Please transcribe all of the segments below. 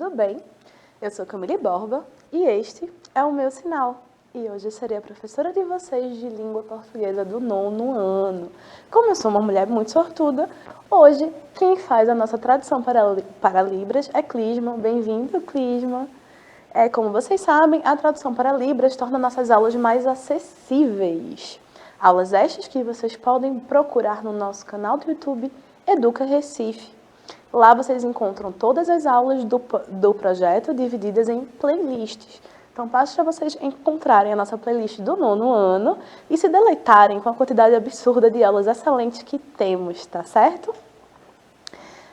tudo bem? Eu sou Camille Borba e este é o meu sinal. E hoje eu serei a professora de vocês de língua portuguesa do 9º ano. Como eu sou uma mulher muito sortuda, hoje quem faz a nossa tradução para Libras é Clisma. Bem-vindo, Clisma! Como vocês sabem, a tradução para Libras torna nossas aulas mais acessíveis. Aulas estas que vocês podem procurar no nosso canal do YouTube Educa Recife. Lá vocês encontram todas as aulas do projeto divididas em playlists. Então, basta vocês encontrarem a nossa playlist do 9º ano e se deleitarem com a quantidade absurda de aulas excelentes que temos, tá certo?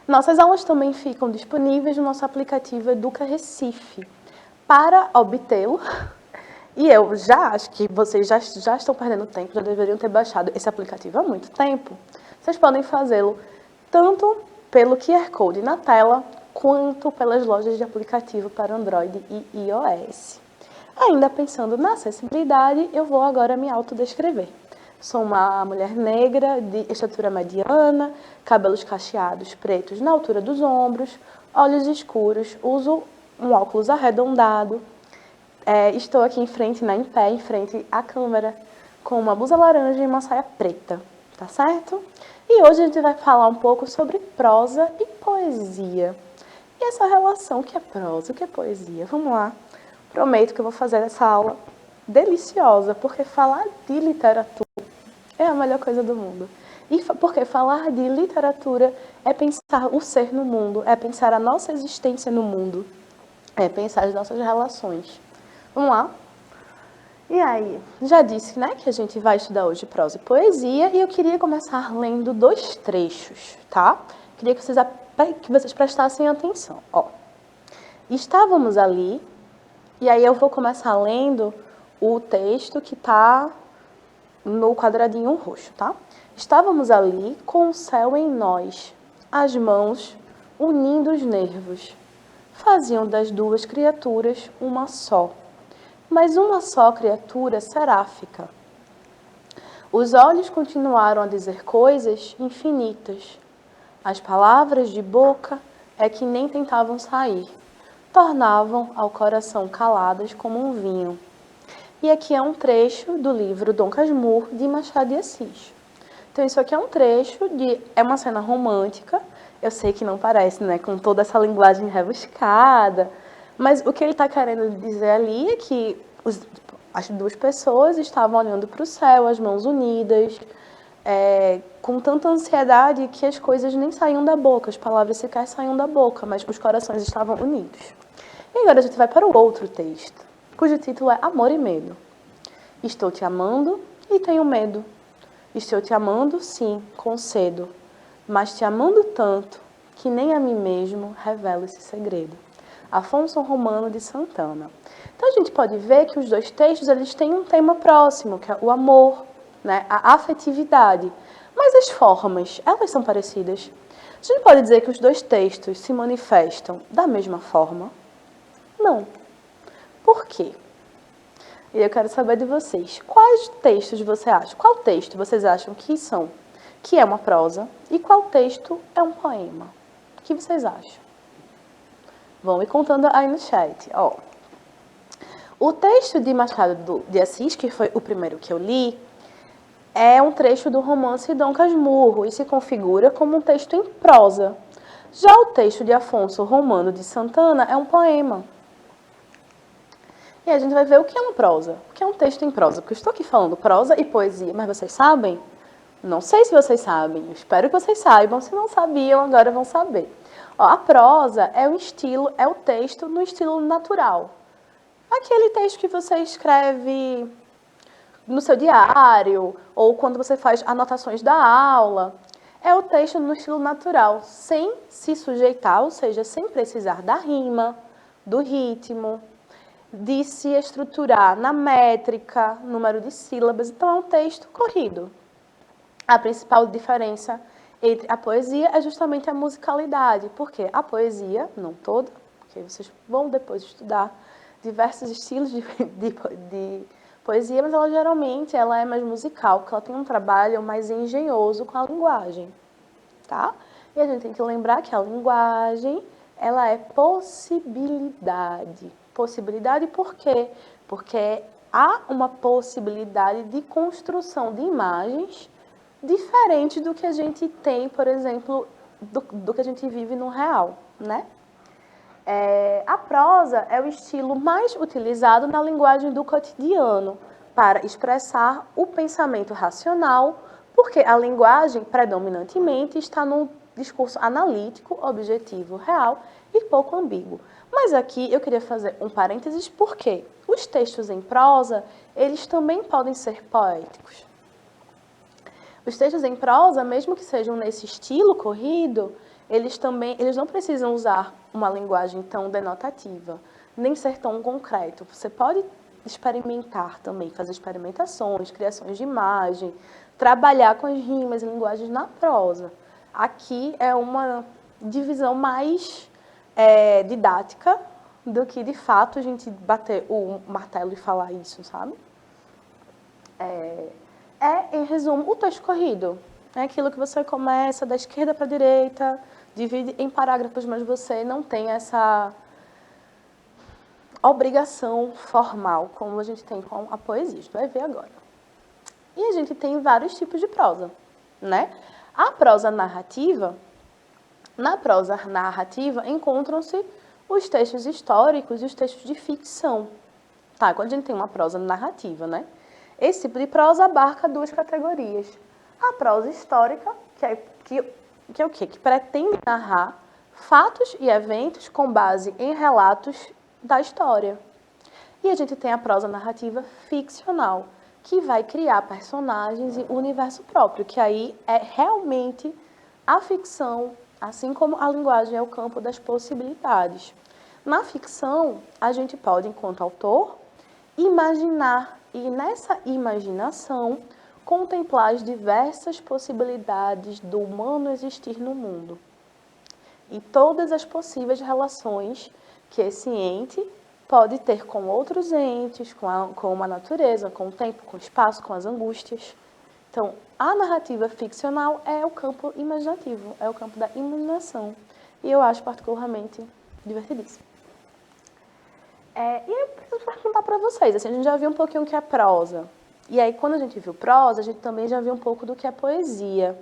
Nossas aulas também ficam disponíveis no nosso aplicativo Educa Recife. Para obtê-lo, e eu já acho que vocês já estão perdendo tempo, já deveriam ter baixado esse aplicativo há muito tempo, vocês podem fazê-lo tanto pelo QR Code na tela, quanto pelas lojas de aplicativo para Android e iOS. Ainda pensando na acessibilidade, eu vou agora me autodescrever. Sou uma mulher negra, de estatura mediana, cabelos cacheados pretos na altura dos ombros, olhos escuros, uso um óculos arredondado, estou aqui em pé, em frente à câmera, com uma blusa laranja e uma saia preta, tá certo? E hoje a gente vai falar um pouco sobre prosa e poesia. E essa relação, o que é prosa, o que é poesia? Vamos lá. Prometo que eu vou fazer essa aula deliciosa, porque falar de literatura é a melhor coisa do mundo. E porque falar de literatura é pensar o ser no mundo, é pensar a nossa existência no mundo, é pensar as nossas relações. Vamos lá? E aí, já disse, né, que a gente vai estudar hoje prosa e poesia, e eu queria começar lendo 2 trechos, tá? Queria que vocês prestassem atenção. Ó, estávamos ali, e aí eu vou começar lendo o texto que tá no quadradinho roxo, tá? Estávamos ali com o céu em nós, as mãos unindo os nervos. Faziam das 2 criaturas uma só. Mas uma só criatura seráfica. Os olhos continuaram a dizer coisas infinitas. As palavras de boca é que nem tentavam sair. Tornavam ao coração caladas como um vinho. E aqui é um trecho do livro Dom Casmurro, de Machado de Assis. Então isso aqui é um trecho é uma cena romântica. Eu sei que não parece, né, com toda essa linguagem rebuscada, mas o que ele está querendo dizer ali é que as 2 pessoas estavam olhando para o céu, as mãos unidas, com tanta ansiedade que as coisas nem saíam da boca, as palavras sequer saíam da boca, mas os corações estavam unidos. E agora a gente vai para o outro texto, cujo título é Amor e Medo. Estou te amando e tenho medo. Estou te amando, sim, concedo, mas te amando tanto que nem a mim mesmo revelo esse segredo. Afonso Romano de Santana. Então a gente pode ver que os 2 textos eles têm um tema próximo, que é o amor, né, a afetividade. Mas as formas, elas são parecidas. A gente pode dizer que os 2 textos se manifestam da mesma forma? Não. Por quê? E eu quero saber de vocês, quais textos você acha? Qual texto vocês acham que é uma prosa e qual texto é um poema? O que vocês acham? Vão me contando aí no chat. Ó, o texto de Machado de Assis, que foi o primeiro que eu li, é um trecho do romance Dom Casmurro e se configura como um texto em prosa. Já o texto de Afonso Romano de Santana é um poema. E a gente vai ver o que é uma prosa, o que é um texto em prosa, porque eu estou aqui falando prosa e poesia, mas vocês sabem? Não sei se vocês sabem, eu espero que vocês saibam, se não sabiam, agora vão saber. Ó, a prosa é o texto no estilo natural. Aquele texto que você escreve no seu diário, ou quando você faz anotações da aula. É o texto no estilo natural, sem se sujeitar, ou seja, sem precisar da rima, do ritmo, de se estruturar na métrica, número de sílabas. Então, é um texto corrido. A principal diferença entre a poesia é justamente a musicalidade, porque a poesia, não toda, porque vocês vão depois estudar diversos estilos de poesia, mas ela geralmente é mais musical, porque ela tem um trabalho mais engenhoso com a linguagem, tá? E a gente tem que lembrar que a linguagem ela é possibilidade. Possibilidade por quê? Porque há uma possibilidade de construção de imagens diferente do que a gente tem, por exemplo, do que a gente vive no real, né? A prosa é o estilo mais utilizado na linguagem do cotidiano para expressar o pensamento racional, porque a linguagem predominantemente está no discurso analítico, objetivo, real e pouco ambíguo. Mas aqui eu queria fazer um parênteses porque os textos em prosa, eles também podem ser poéticos. Os textos em prosa, mesmo que sejam nesse estilo corrido, eles não precisam usar uma linguagem tão denotativa, nem ser tão concreto. Você pode experimentar também, fazer experimentações, criações de imagem, trabalhar com as rimas e linguagens na prosa. Aqui é uma divisão mais didática do que, de fato, a gente bater o martelo e falar isso, sabe? Em resumo, o texto corrido. É aquilo que você começa da esquerda para a direita, divide em parágrafos, mas você não tem essa obrigação formal, como a gente tem com a poesia. A gente vai ver agora. E a gente tem vários tipos de prosa, né? A prosa narrativa, na prosa narrativa encontram-se os textos históricos e os textos de ficção. Tá, quando a gente tem uma prosa narrativa, né? Esse tipo de prosa abarca duas categorias. A prosa histórica, que é o quê? Que pretende narrar fatos e eventos com base em relatos da história. E a gente tem a prosa narrativa ficcional, que vai criar personagens e universo próprio, que aí é realmente a ficção, assim como a linguagem é o campo das possibilidades. Na ficção, a gente pode, enquanto autor, imaginar e nessa imaginação contemplar as diversas possibilidades do humano existir no mundo e todas as possíveis relações que esse ente pode ter com outros entes, com a natureza, com o tempo, com o espaço, com as angústias. Então, a narrativa ficcional é o campo imaginativo, é o campo da imaginação. E eu acho particularmente divertidíssimo. E eu preciso perguntar para vocês, assim, a gente já viu um pouquinho o que é prosa. E aí, quando a gente viu prosa, a gente também já viu um pouco do que é poesia.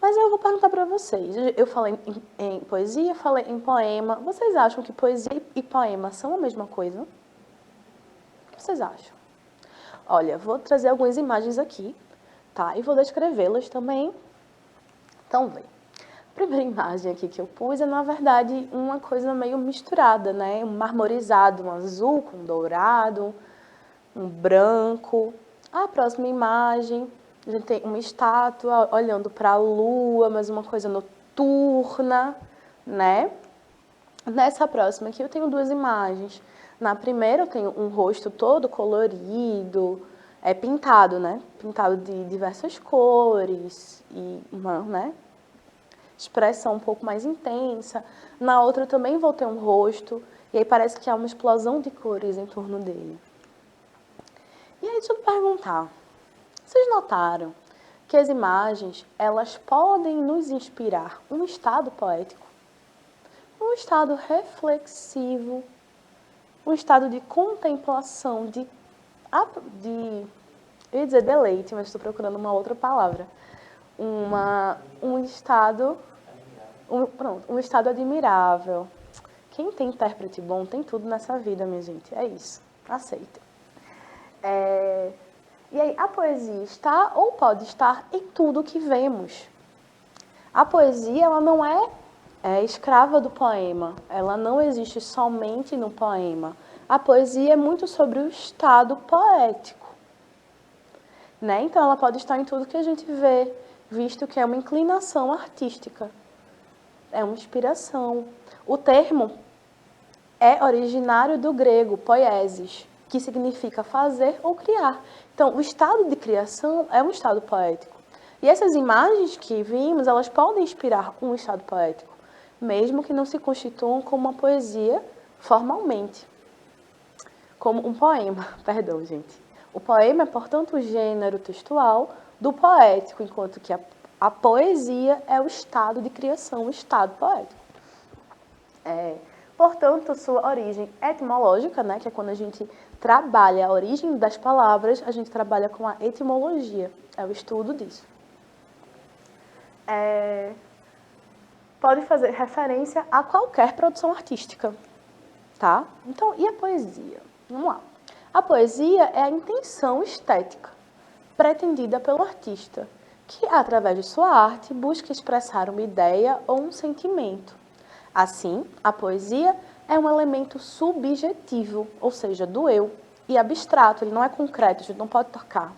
Mas eu vou perguntar para vocês. Eu falei em poesia, falei em poema. Vocês acham que poesia e poema são a mesma coisa? O que vocês acham? Olha, vou trazer algumas imagens aqui, tá? E vou descrevê-las também. Então, vem. A primeira imagem aqui que eu pus é, na verdade, uma coisa meio misturada, né? Um marmorizado, um azul com dourado, um branco. A próxima imagem, a gente tem uma estátua olhando para a lua, mas uma coisa noturna, né? Nessa próxima aqui eu tenho duas imagens. Na primeira eu tenho um rosto todo colorido, pintado, né? Pintado de diversas cores e uma, né? Expressão um pouco mais intensa. Na outra eu também vou ter um rosto e aí parece que há uma explosão de cores em torno dele. E aí, deixa eu perguntar, vocês notaram que as imagens, elas podem nos inspirar um estado poético, um estado reflexivo, um estado de contemplação, eu ia dizer deleite, mas estou procurando uma outra palavra, um estado admirável. Quem tem intérprete bom tem tudo nessa vida, minha gente, é isso, aceita. E aí, a poesia está ou pode estar em tudo que vemos. A poesia, ela não é escrava do poema, ela não existe somente no poema. A poesia é muito sobre o estado poético, né? Então, ela pode estar em tudo que a gente vê, visto que é uma inclinação artística, é uma inspiração. O termo é originário do grego, poiesis, que significa fazer ou criar. Então, o estado de criação é um estado poético. E essas imagens que vimos, elas podem inspirar um estado poético, mesmo que não se constituam como uma poesia formalmente. Como um poema, perdão, gente. O poema é, portanto, o gênero textual do poético, enquanto que a poesia é o estado de criação, o estado poético. Portanto, sua origem etimológica, né, que é quando a gente trabalha a origem das palavras, a gente trabalha com a etimologia, é o estudo disso. Pode fazer referência a qualquer produção artística, tá? Então, e a poesia? Vamos lá. A poesia é a intenção estética pretendida pelo artista, que, através de sua arte, busca expressar uma ideia ou um sentimento. Assim, a poesia é um elemento subjetivo, ou seja, do eu, e abstrato, ele não é concreto, a gente não pode tocar,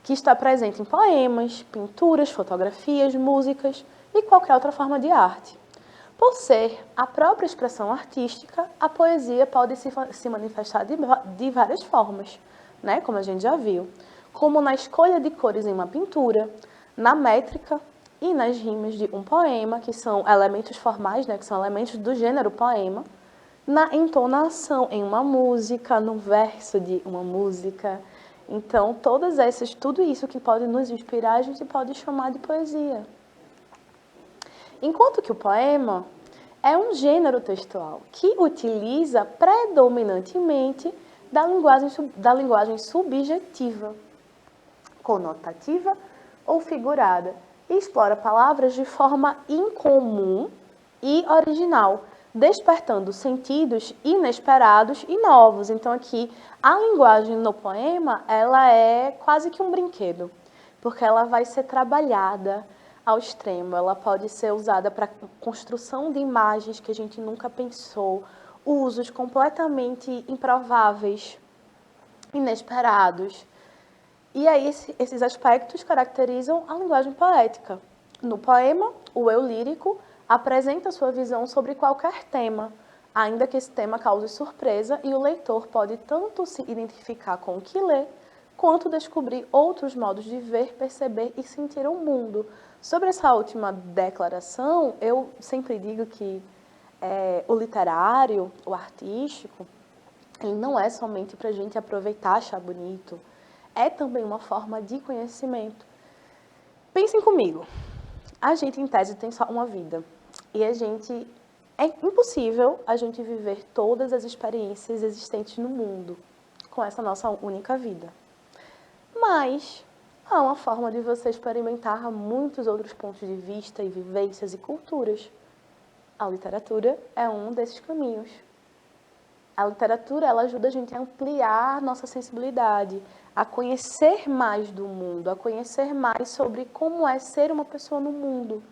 que está presente em poemas, pinturas, fotografias, músicas e qualquer outra forma de arte. Por ser a própria expressão artística, a poesia pode se manifestar de várias formas, né? Como a gente já viu, como na escolha de cores em uma pintura, na métrica e nas rimas de um poema, que são elementos formais, né? Que são elementos do gênero poema, na entonação em uma música, no verso de uma música. Então, tudo isso que pode nos inspirar, a gente pode chamar de poesia. Enquanto que o poema é um gênero textual que utiliza predominantemente da linguagem subjetiva, conotativa ou figurada, e explora palavras de forma incomum e original, despertando sentidos inesperados e novos. Então, aqui, a linguagem no poema, ela é quase que um brinquedo, porque ela vai ser trabalhada ao extremo. Ela pode ser usada para construção de imagens que a gente nunca pensou, usos completamente improváveis, inesperados. E aí, esses aspectos caracterizam a linguagem poética. No poema, o eu lírico apresenta sua visão sobre qualquer tema, ainda que esse tema cause surpresa, e o leitor pode tanto se identificar com o que lê, quanto descobrir outros modos de ver, perceber e sentir o mundo. Sobre essa última declaração, eu sempre digo que o literário, o artístico, ele não é somente para a gente aproveitar, achar bonito, é também uma forma de conhecimento. Pensem comigo, a gente em tese tem só uma vida e é impossível a gente viver todas as experiências existentes no mundo com essa nossa única vida. Mas há uma forma de você experimentar muitos outros pontos de vista e vivências e culturas. A literatura é um desses caminhos. A literatura, ela ajuda a gente a ampliar nossa sensibilidade, a conhecer mais do mundo, a conhecer mais sobre como é ser uma pessoa no mundo.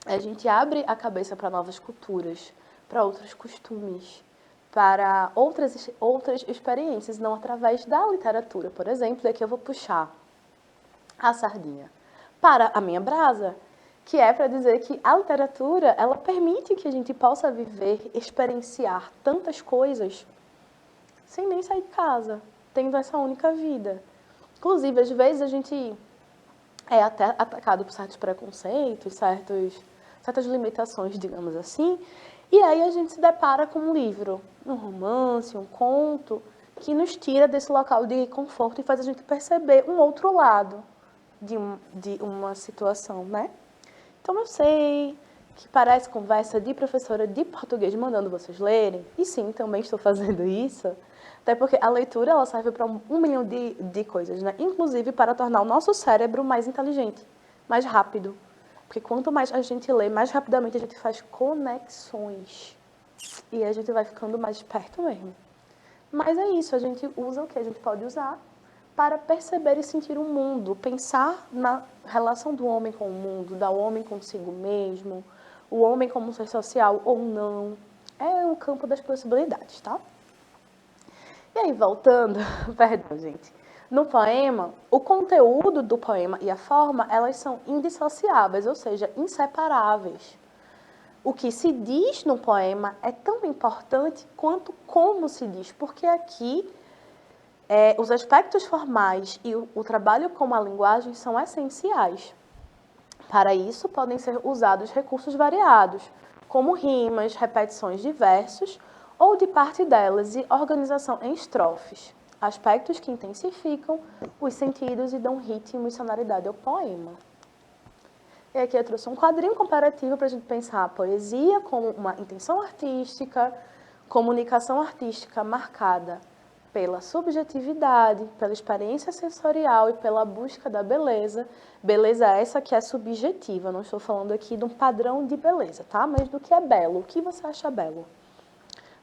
A gente abre a cabeça para novas culturas, para outros costumes, para outras experiências, não através da literatura. Por exemplo, e aqui eu vou puxar a sardinha para a minha brasa, que é para dizer que a literatura, ela permite que a gente possa viver, experienciar tantas coisas sem nem sair de casa, tendo essa única vida. Inclusive, às vezes a gente é até atacado por certos preconceitos, certas limitações, digamos assim, e aí a gente se depara com um livro, um romance, um conto, que nos tira desse local de conforto e faz a gente perceber um outro lado de uma situação, né? Então, eu sei que parece conversa de professora de português mandando vocês lerem, e sim, também estou fazendo isso, até porque a leitura ela serve para um milhão de coisas, né? Inclusive para tornar o nosso cérebro mais inteligente, mais rápido. Porque quanto mais a gente lê, mais rapidamente a gente faz conexões. E a gente vai ficando mais esperto mesmo. Mas é isso, a gente usa o que a gente pode usar para perceber e sentir o mundo, pensar na relação do homem com o mundo, da homem consigo mesmo, o homem como ser social ou não. É o campo das possibilidades, tá? E aí, voltando, perdão, gente. No poema, o conteúdo do poema e a forma, elas são indissociáveis, ou seja, inseparáveis. O que se diz no poema é tão importante quanto como se diz, porque aqui os aspectos formais e o trabalho com a linguagem são essenciais. Para isso, podem ser usados recursos variados, como rimas, repetições de versos ou de parte delas e organização em estrofes, aspectos que intensificam os sentidos e dão ritmo e sonoridade ao poema. E aqui eu trouxe um quadrinho comparativo para a gente pensar a poesia como uma intenção artística, comunicação artística marcada pela subjetividade, pela experiência sensorial e pela busca da beleza. Beleza essa que é subjetiva, não estou falando aqui de um padrão de beleza, tá? Mas do que é belo, o que você acha belo.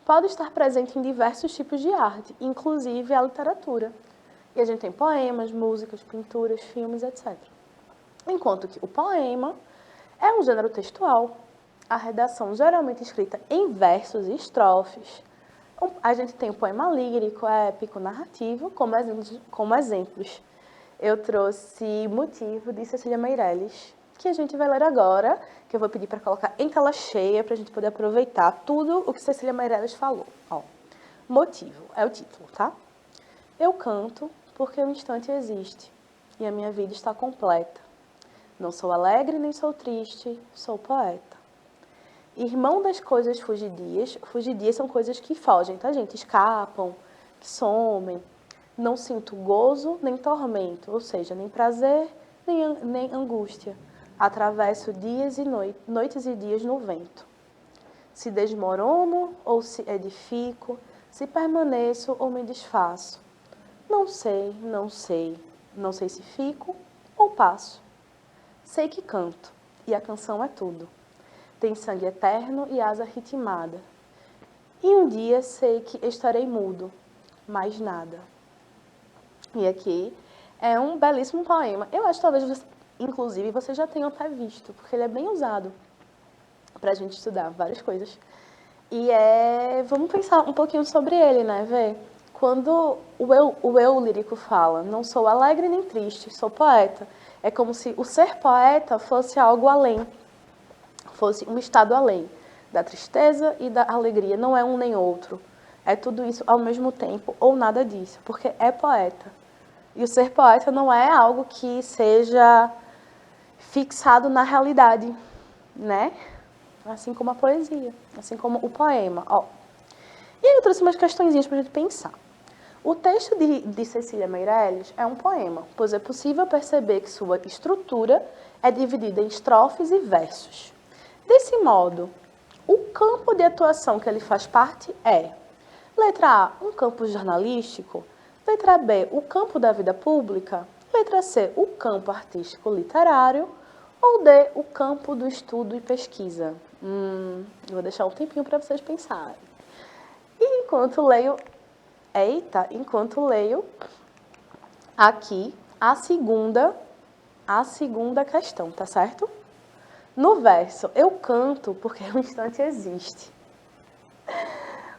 Pode estar presente em diversos tipos de arte, inclusive a literatura. E a gente tem poemas, músicas, pinturas, filmes, etc. Enquanto que o poema é um gênero textual. A redação geralmente escrita em versos e estrofes. A gente tem o poema lírico, épico, narrativo, como exemplos. Eu trouxe Motivo, de Cecília Meirelles, que a gente vai ler agora, que eu vou pedir para colocar em tela cheia, para a gente poder aproveitar tudo o que Cecília Meirelles falou. Ó, Motivo é o título, tá? Eu canto porque o instante existe, e a minha vida está completa. Não sou alegre nem sou triste, sou poeta. Irmão das coisas fugidias. Fugidias são coisas que fogem, tá, gente? Escapam, que somem. Não sinto gozo nem tormento, ou seja, nem prazer nem angústia. Atravesso dias e noites e dias no vento. Se desmorono ou se edifico, se permaneço ou me desfaço. Não sei, não sei. Não sei se fico ou passo. Sei que canto, e a canção é tudo. Tem sangue eterno e asa ritmada. E um dia sei que estarei mudo, mais nada. E aqui é um belíssimo poema. Eu acho que talvez, inclusive, vocês já tenham até visto, porque ele é bem usado para a gente estudar várias coisas. E vamos pensar um pouquinho sobre ele, né, Vê? Quando o eu lírico fala, não sou alegre nem triste, sou poeta. É como se o ser poeta fosse algo além. Fosse um estado além da tristeza e da alegria. Não é um nem outro. É tudo isso ao mesmo tempo, ou nada disso, porque é poeta. E o ser poeta não é algo que seja fixado na realidade, né? Assim como a poesia, assim como o poema. Ó. E aí eu trouxe umas questõezinhas para a gente pensar. O texto de Cecília Meirelles é um poema, pois é possível perceber que sua estrutura é dividida em estrofes e versos. Desse modo, o campo de atuação que ele faz parte é: letra A, um campo jornalístico; letra B, o campo da vida pública; letra C, o campo artístico literário; ou D, o campo do estudo e pesquisa. Eu vou deixar um tempinho para vocês pensarem. E enquanto leio aqui a segunda questão, tá certo? No verso, eu canto porque o instante existe.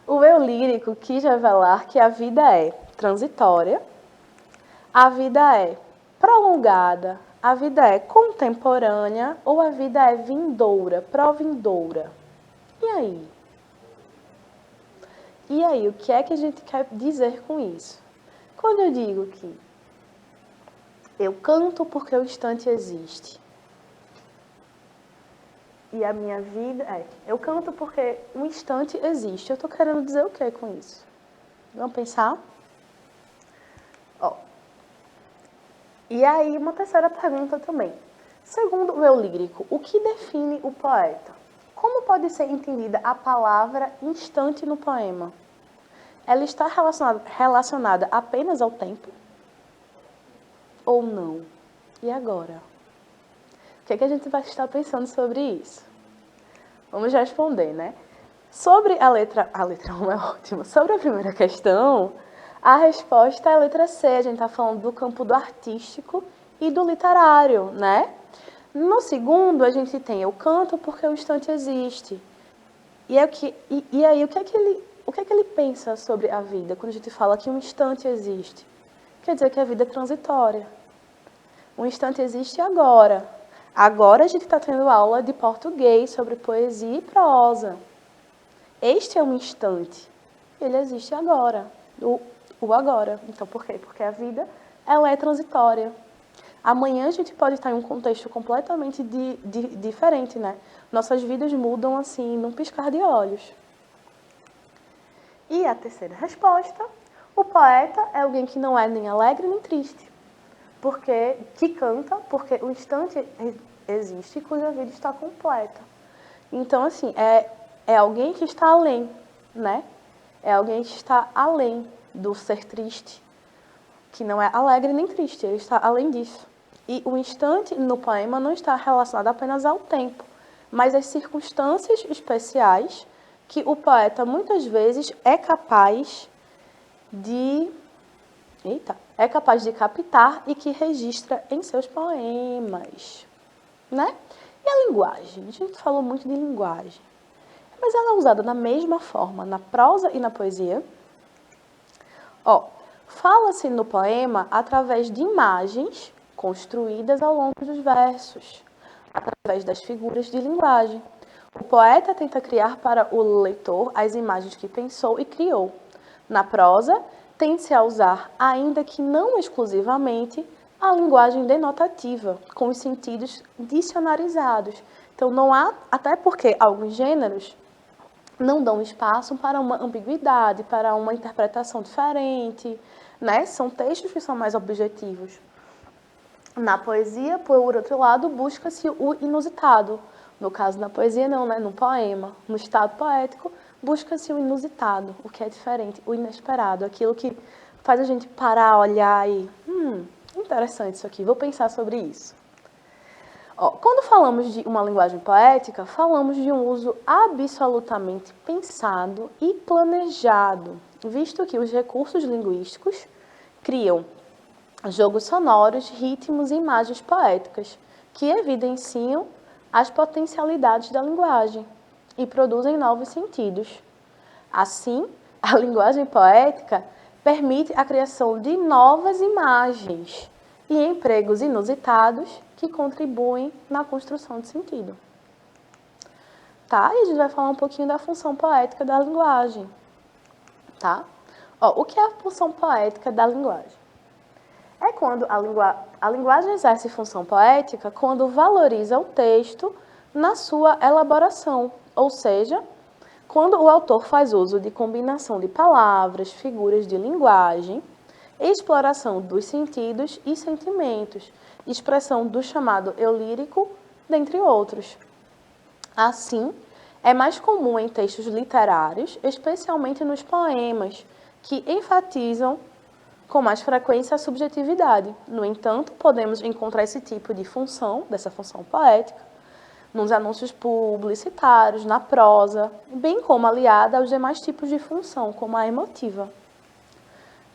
O eu lírico quis revelar que a vida é transitória, a vida é prolongada, a vida é contemporânea ou a vida é vindoura, provindoura. E aí? E aí, o que é que a gente quer dizer com isso? Quando eu digo que eu canto porque o instante existe, e a minha vida eu canto porque um instante existe. Eu estou querendo dizer o que com isso? Vamos pensar? Ó. E aí, uma terceira pergunta também. Segundo o eu lírico, o que define o poeta? Como pode ser entendida a palavra instante no poema? Ela está relacionada apenas ao tempo? Ou não? E agora? O que é que a gente vai estar pensando sobre isso? Vamos responder, né? Sobre a letra 1 é ótima. Sobre a primeira questão, a resposta é a letra C. A gente está falando do campo do artístico e do literário, né? No segundo, a gente tem eu canto porque o instante existe. E aí, o que é que ele pensa sobre a vida quando a gente fala que um instante existe? Quer dizer que a vida é transitória. Um instante existe agora. Agora a gente está tendo aula de português sobre poesia e prosa. Este é um instante. Ele existe agora. O agora. Então, por quê? Porque a vida, ela é transitória. Amanhã a gente pode estar em um contexto completamente diferente, né? Nossas vidas mudam assim, num piscar de olhos. E a terceira resposta, o poeta é alguém que não é nem alegre nem triste. Que canta porque o instante existe e cuja vida está completa. Então, assim, é alguém que está além, né? É alguém que está além do ser triste, que não é alegre nem triste, ele está além disso. E o instante no poema não está relacionado apenas ao tempo, mas às circunstâncias especiais que o poeta muitas vezes é capaz de captar e que registra em seus poemas, né? E a linguagem? A gente falou muito de linguagem, mas ela é usada da mesma forma na prosa e na poesia. Fala-se no poema através de imagens construídas ao longo dos versos, através das figuras de linguagem. O poeta tenta criar para o leitor as imagens que pensou e criou. Na prosa, tende-se a usar, ainda que não exclusivamente, a linguagem denotativa, com os sentidos dicionarizados. Então, não há, até porque alguns gêneros não dão espaço para uma ambiguidade, para uma interpretação diferente, né? São textos que são mais objetivos. Na poesia, por outro lado, busca-se o inusitado. No caso da poesia, não, né? No poema, no estado poético, busca-se o inusitado, o que é diferente, o inesperado, aquilo que faz a gente parar, olhar e... interessante isso aqui, vou pensar sobre isso. Quando falamos de uma linguagem poética, falamos de um uso absolutamente pensado e planejado, visto que os recursos linguísticos criam jogos sonoros, ritmos e imagens poéticas, que evidenciam as potencialidades da linguagem e produzem novos sentidos. Assim, a linguagem poética permite a criação de novas imagens e empregos inusitados que contribuem na construção de sentido. Tá? E a gente vai falar um pouquinho da função poética da linguagem. Tá? O que é a função poética da linguagem? É quando a linguagem exerce função poética quando valoriza o texto na sua elaboração, ou seja, quando o autor faz uso de combinação de palavras, figuras de linguagem, exploração dos sentidos e sentimentos, expressão do chamado eu lírico, dentre outros. Assim, é mais comum em textos literários, especialmente nos poemas, que enfatizam com mais frequência a subjetividade. No entanto, podemos encontrar esse tipo de função, dessa função poética, nos anúncios publicitários, na prosa, bem como aliada aos demais tipos de função, como a emotiva.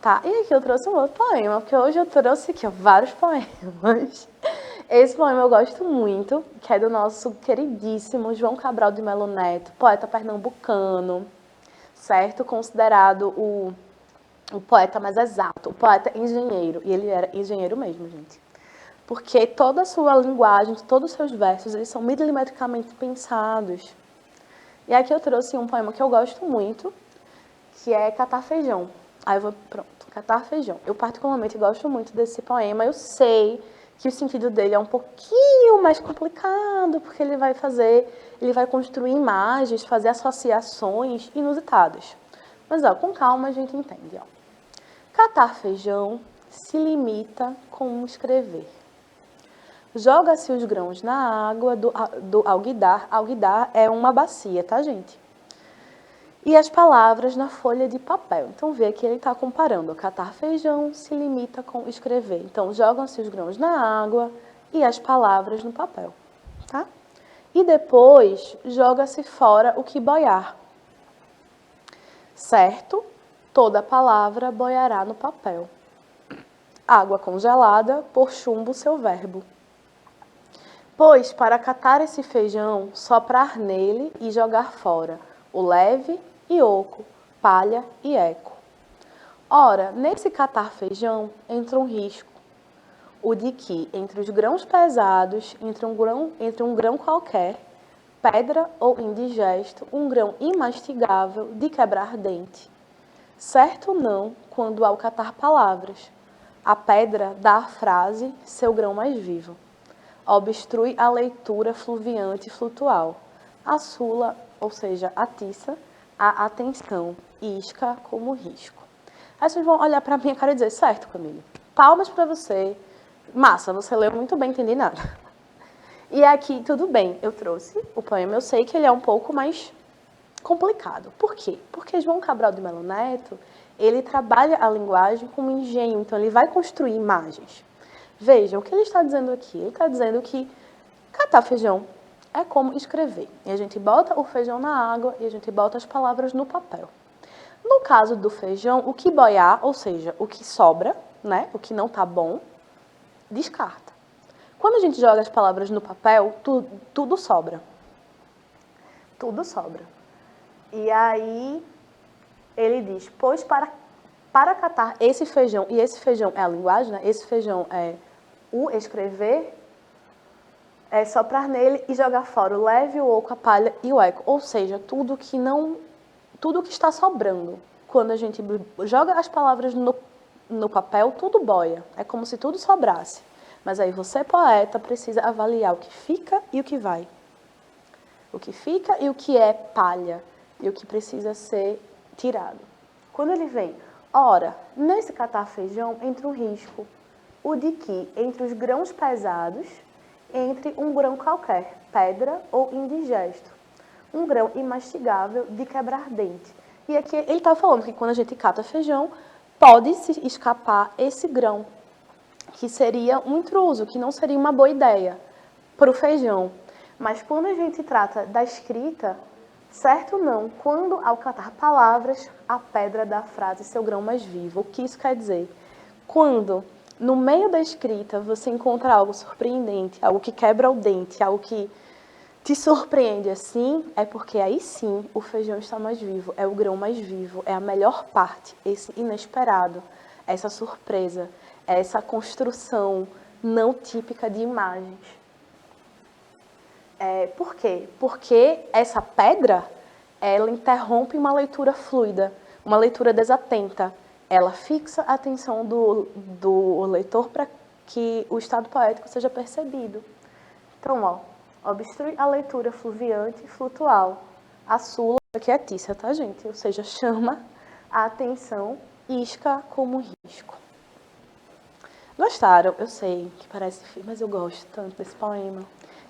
Tá, e aqui eu trouxe um outro poema, porque hoje eu trouxe aqui vários poemas. Esse poema eu gosto muito, que é do nosso queridíssimo João Cabral de Melo Neto, poeta pernambucano, certo? Considerado o poeta mais exato, o poeta engenheiro, e ele era engenheiro mesmo, gente. Porque toda a sua linguagem, todos os seus versos, eles são milimetricamente pensados. E aqui eu trouxe um poema que eu gosto muito, que é Catar Feijão. Aí eu vou, pronto, Catar Feijão. Eu particularmente gosto muito desse poema, eu sei que o sentido dele é um pouquinho mais complicado, porque ele vai construir imagens, fazer associações inusitadas. Mas, com calma a gente entende, Catar feijão se limita com escrever. Joga-se os grãos na água do alguidar. Alguidar é uma bacia, tá, gente? E as palavras na folha de papel. Então, vê que ele está comparando. Catar feijão se limita com escrever. Então, jogam-se os grãos na água e as palavras no papel, tá? E depois, joga-se fora o que boiar. Certo? Toda palavra boiará no papel. Água congelada, por chumbo seu verbo. Pois, para catar esse feijão, soprar nele e jogar fora o leve e oco, palha e eco. Ora, nesse catar feijão entra um risco, o de que, entre os grãos pesados, entre um grão qualquer, pedra ou indigesto, um grão imastigável de quebrar dente. Certo não, quando ao catar palavras, a pedra dá à frase seu grão mais vivo. Obstrui a leitura fluviante e flutual. Assula, ou seja, atiça, a atenção, isca como risco. Aí vocês vão olhar para a minha cara e dizer, certo, Camille, palmas para você. Massa, você leu muito bem, entendi nada. E aqui, tudo bem, eu trouxe o poema, eu sei que ele é um pouco mais complicado. Por quê? Porque João Cabral de Melo Neto, ele trabalha a linguagem com engenho, então ele vai construir imagens. Veja, o que ele está dizendo aqui? Ele está dizendo que catar feijão é como escrever. E a gente bota o feijão na água e a gente bota as palavras no papel. No caso do feijão, o que boiar, ou seja, o que sobra, né, o que não está bom, descarta. Quando a gente joga as palavras no papel, tudo sobra. Tudo sobra. E aí ele diz, pois para catar esse feijão, e esse feijão é a linguagem, né? Esse feijão é o escrever, é soprar nele e jogar fora o leve, o oco, a palha e o eco. Ou seja, tudo que está sobrando. Quando a gente joga as palavras no papel, tudo boia. É como se tudo sobrasse. Mas aí você, poeta, precisa avaliar o que fica e o que vai. O que fica e o que é palha. E o que precisa ser tirado. Quando ele vem, ora, nesse catar feijão entra um risco. O de que, entre os grãos pesados, entre um grão qualquer, pedra ou indigesto. Um grão imastigável de quebrar dente. E aqui ele está falando que quando a gente cata feijão, pode se escapar esse grão, que seria um intruso, que não seria uma boa ideia para o feijão. Mas quando a gente trata da escrita, certo ou não, quando ao catar palavras, a pedra da frase seu grão mais vivo. O que isso quer dizer? Quando no meio da escrita você encontra algo surpreendente, algo que quebra o dente, algo que te surpreende assim, é porque aí sim o feijão está mais vivo, é o grão mais vivo, é a melhor parte, esse inesperado, essa surpresa, essa construção não típica de imagens. Por quê? Porque essa pedra, ela interrompe uma leitura fluida, uma leitura desatenta. Ela fixa a atenção do leitor para que o estado poético seja percebido. Então, ó, obstrui a leitura fluviante e flutual. A sula, que é tícia, tá, gente? Ou seja, chama a atenção, isca como risco. Gostaram? Eu sei que parece feio, mas eu gosto tanto desse poema.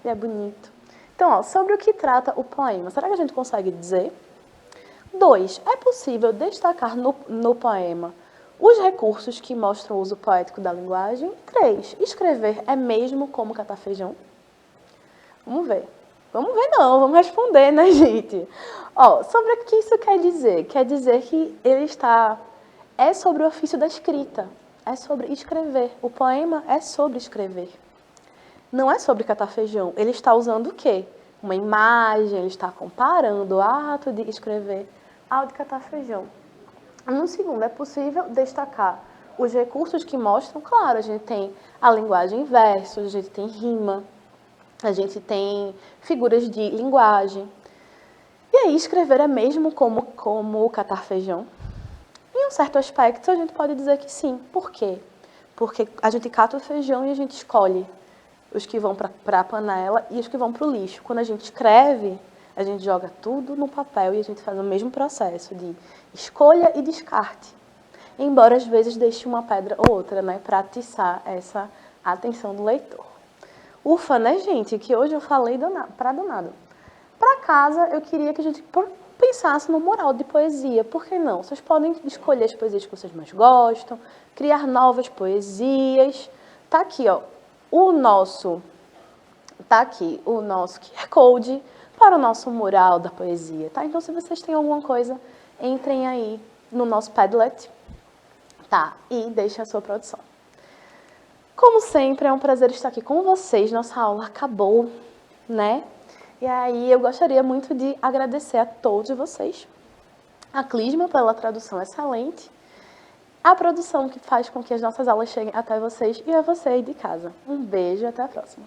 Ele é bonito. Então, ó, sobre o que trata o poema, será que a gente consegue dizer? 2. É possível destacar no poema os recursos que mostram o uso poético da linguagem? 3. Escrever é mesmo como catar feijão? Vamos ver. Vamos ver não, vamos responder, né, gente? Ó, sobre o que isso quer dizer? Quer dizer que ele é sobre o ofício da escrita, é sobre escrever. O poema é sobre escrever. Não é sobre catar feijão. Ele está usando o quê? Uma imagem, ele está comparando o ato de escrever ao de catar feijão. No segundo, é possível destacar os recursos que mostram, claro, a gente tem a linguagem em versos, a gente tem rima, a gente tem figuras de linguagem. E aí, escrever é mesmo como catar feijão? Em um certo aspecto, a gente pode dizer que sim. Por quê? Porque a gente cata o feijão e a gente escolhe os que vão para a panela e os que vão para o lixo. Quando a gente escreve, a gente joga tudo no papel e a gente faz o mesmo processo de escolha e descarte. Embora às vezes deixe uma pedra ou outra, né, para atiçar essa atenção do leitor. Ufa, né, gente? Que hoje eu falei para danado. Para casa, eu queria que a gente pensasse no mural de poesia. Por que não? Vocês podem escolher as poesias que vocês mais gostam, criar novas poesias. Tá aqui, ó. Tá aqui o nosso QR Code para o nosso mural da poesia, tá? Então, se vocês têm alguma coisa, entrem aí no nosso Padlet, tá? E deixem a sua produção. Como sempre, é um prazer estar aqui com vocês. Nossa aula acabou, né? E aí, eu gostaria muito de agradecer a todos vocês. A Clisma pela tradução excelente. A produção que faz com que as nossas aulas cheguem até vocês e a você aí de casa. Um beijo e até a próxima.